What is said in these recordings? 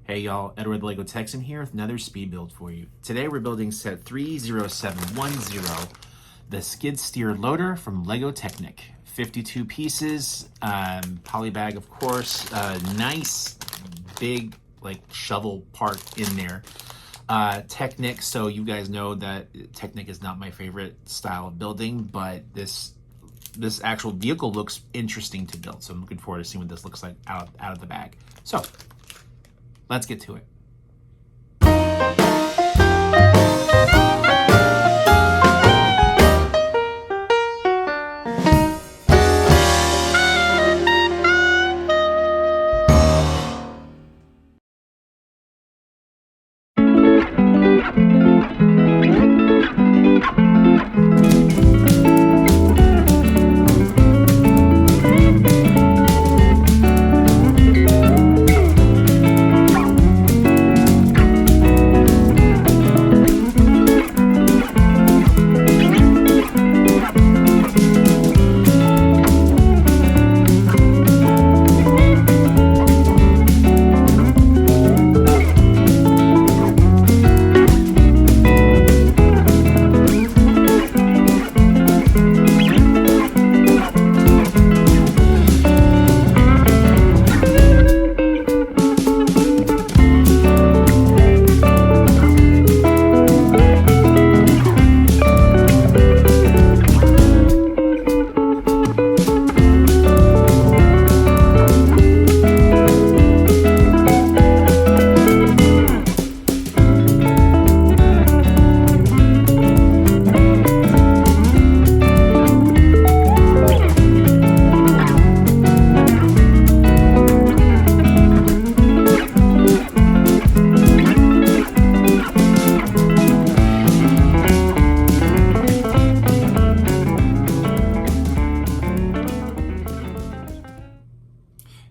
Hey y'all, Edward the Lego Texan here with another speed build for you. Today we're building set 30710, the skid steer loader from Lego Technic. 52 pieces, poly bag of course, nice big like shovel part in there. Technic, so you guys know that Technic is not my favorite style of building, but this actual vehicle looks interesting to build. So I'm looking forward to seeing what this looks like out of the bag. So let's get to it.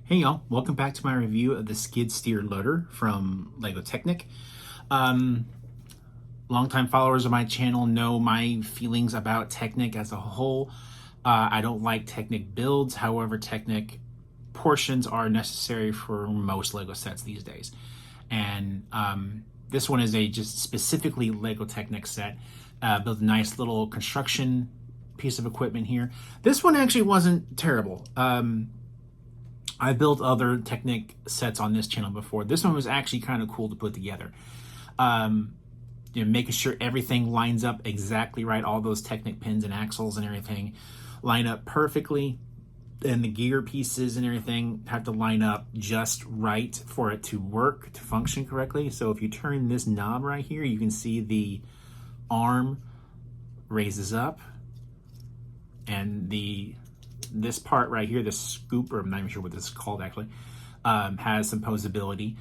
Hey y'all, welcome back to my review of the skid steer loader from Lego Technic. Longtime followers of my channel know my feelings about Technic as a whole. I don't like Technic builds, however Technic portions are necessary for most Lego sets these days. And this one is a just specifically Lego Technic set. Built a nice little construction piece of equipment here. This one actually wasn't terrible. I built other Technic sets on this channel before. This one was actually kind of cool to put together. Making sure everything lines up exactly right. All those Technic pins and axles and everything line up perfectly. And the gear pieces and everything have to line up just right for it to work, to function correctly. So if you turn this knob right here, you can see the arm raises up and this part right here, this scoop, or I'm not even sure what this is called actually, has some posability.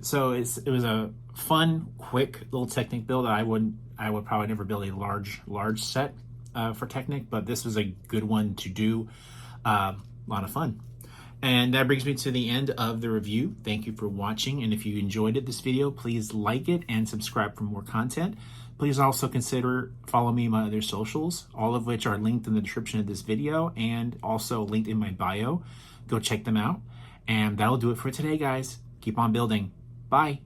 So it was a fun, quick little Technic build. I would probably never build a large set for Technic, but this was a good one to do. A lot of fun. And that brings me to the end of the review. Thank you for watching, and if you enjoyed this video, please like it and subscribe for more content. Please also consider following me on my other socials, all of which are linked in the description of this video and also linked in my bio. Go check them out. And that'll do it for today, guys. Keep on building. Bye.